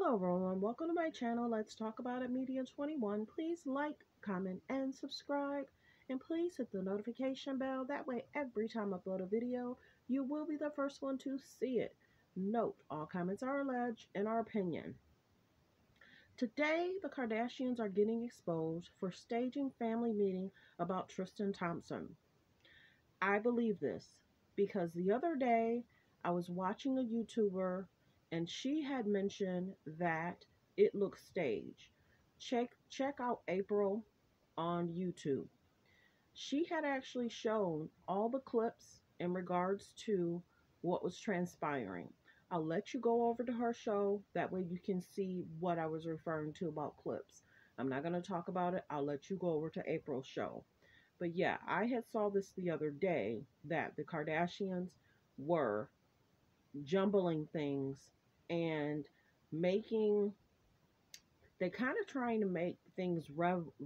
Hello everyone, welcome to my channel. Let's talk about it Media 21. Please like, comment, and subscribe. And please hit the notification bell. That way every time I upload a video, you will be the first one to see it. Note, all comments are alleged in our opinion. Today, the Kardashians are getting exposed for staging family meeting about Tristan Thompson. I believe this because the other day I was watching a YouTuber and she had mentioned that it looks staged. Check out April on YouTube. She had actually shown all the clips in regards to what was transpiring. I'll let you go over to her show. That way you can see what I was referring to about clips. I'm not going to talk about it. I'll let you go over to April's show. But yeah, I had saw this the other day that the Kardashians were jumbling things and making they kind of trying to make things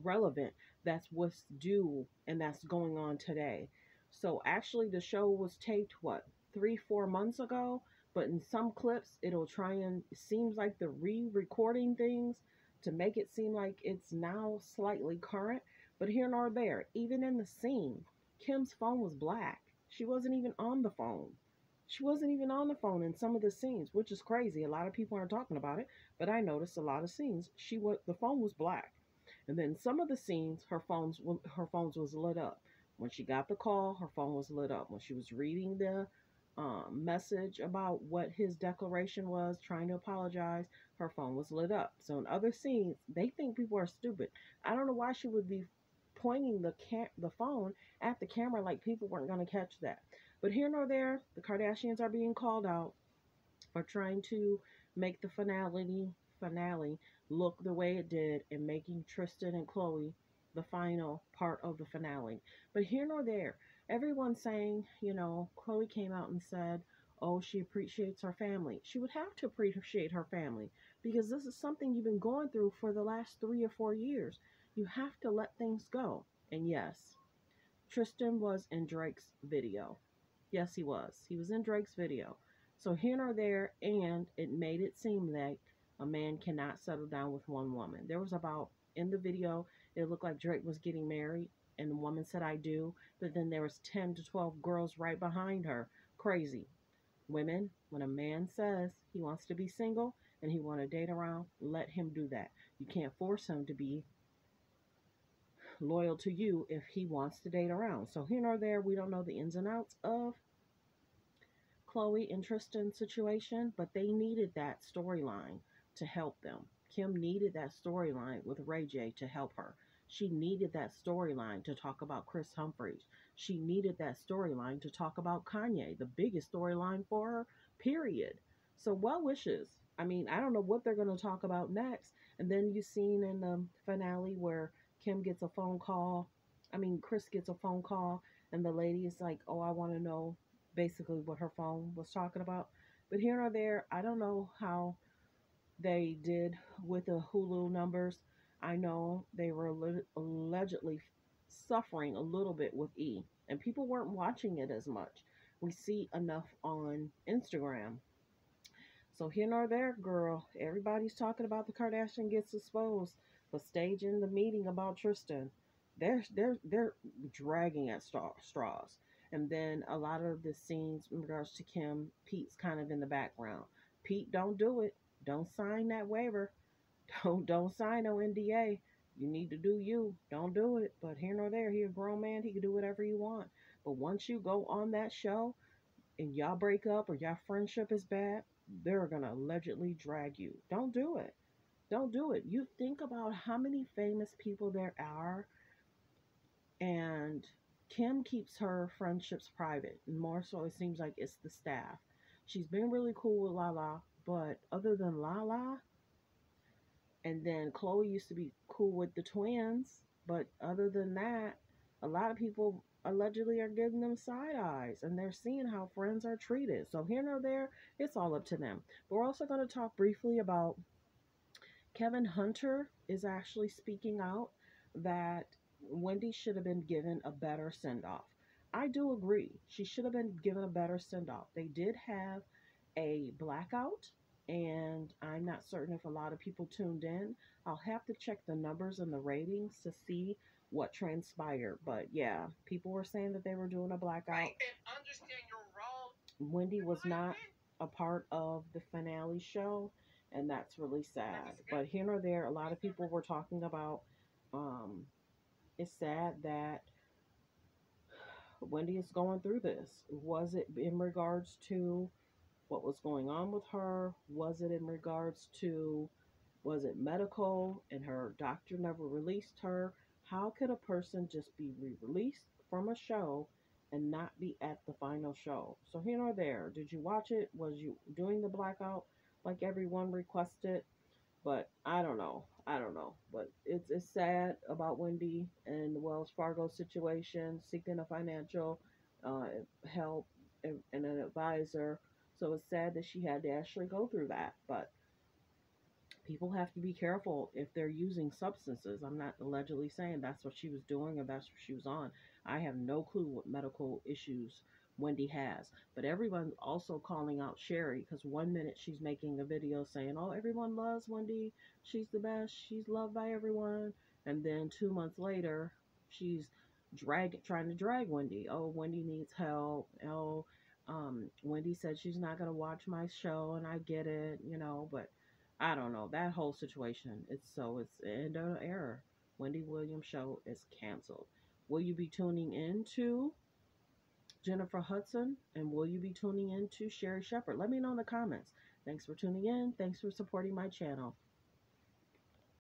relevant. That's what's due and that's going on today. So actually the show was taped what 3-4 months ago, but in some clips it'll try and it seems like they're re-recording things to make it seem like it's now slightly current. But here nor there, even in the scene, Kim's phone was black. She wasn't even on the phone. She wasn't even on the phone in some of the scenes, which is crazy. A lot of people aren't talking about it, but I noticed a lot of scenes. The phone was black, and then some of the scenes, her phones was lit up. When she got the call, her phone was lit up. When she was reading the message about what his declaration was, trying to apologize, her phone was lit up. So in other scenes, they think people are stupid. I don't know why she would be pointing the phone at the camera like people weren't going to catch that. But here nor there, the Kardashians are being called out for trying to make the finale look the way it did and making Tristan and Khloe the final part of the finale. But here nor there, everyone's saying, Khloe came out and said, oh, she appreciates her family. She would have to appreciate her family because this is something you've been going through for the last 3 or 4 years. You have to let things go. And yes, Tristan was in Drake's video. Yes, he was. He was in Drake's video. So here nor there, and it made it seem like a man cannot settle down with one woman. There was in the video, it looked like Drake was getting married, and the woman said, I do. But then there was 10 to 12 girls right behind her. Crazy. Women, when a man says he wants to be single and he want to date around, let him do that. You can't force him to be loyal to you if he wants to date around. So here nor there, we don't know the ins and outs of Khloe and Tristan's situation, but they needed that storyline to help them. Kim needed that storyline with Ray J to help her. She needed that storyline to talk about Chris Humphries. She needed that storyline to talk about Kanye, the biggest storyline for her, period. So well wishes. I mean, I don't know what they're going to talk about next. And then you seen in the finale where Kim gets a phone call. Chris gets a phone call and the lady is like, oh, I want to know basically what her phone was talking about. But here or there, I don't know how they did with the Hulu numbers. I know they were allegedly suffering a little bit with E, and people weren't watching it as much. We see enough on Instagram. So here nor there, girl, everybody's talking about the Kardashian gets exposed for staging the meeting about Tristan. They're dragging at straws. And then a lot of the scenes in regards to Kim, Pete's kind of in the background. Pete, don't do it. Don't sign that waiver. Don't sign no NDA. You need to do you. Don't do it. But here nor there, he's a grown man. He can do whatever you want. But once you go on that show and y'all break up or y'all friendship is bad, they're gonna allegedly drag you. Don't do it. Don't do it. You think about how many famous people there are, and Kim keeps her friendships private. And more so, it seems like it's the staff. She's been really cool with Lala, but other than Lala, and then Khloe used to be cool with the twins, but other than that, a lot of people allegedly are giving them side eyes and they're seeing how friends are treated. So here nor there, it's all up to them. But we're also going to talk briefly about Kevin Hunter is actually speaking out that Wendy should have been given a better send-off. I do agree. She should have been given a better send-off. They did have a blackout and I'm not certain if a lot of people tuned in. I'll have to check the numbers and the ratings to see what transpired. But yeah, people were saying that they were doing a blackout. Wendy was not a part of the finale show, and that's really sad. But here nor there, a lot of people were talking about um, it's sad that Wendy is going through this. Was it in regards to what was going on with her? Was it in regards to, was it medical and her doctor never released her? How could a person just be released from a show and not be at the final show? So here or there, did you watch it? Was you doing the blackout like everyone requested? But I don't know. I don't know. But it's sad about Wendy and the Wells Fargo situation, seeking a financial uh, help and an advisor. So it's sad that she had to actually go through that. But people have to be careful if they're using substances. I'm not allegedly saying that's what she was doing or that's what she was on. I have no clue what medical issues Wendy has. But everyone's also calling out Sherry because one minute she's making a video saying, oh, everyone loves Wendy. She's the best. She's loved by everyone. And then 2 months later, she's trying to drag Wendy. Oh, Wendy needs help. Oh, Wendy said she's not going to watch my show, and I get it, but I don't know. That whole situation, it's an error. Wendy Williams show is canceled. Will you be tuning in to Jennifer Hudson? And will you be tuning in to Sherry Shepherd? Let me know in the comments. Thanks for tuning in. Thanks for supporting my channel.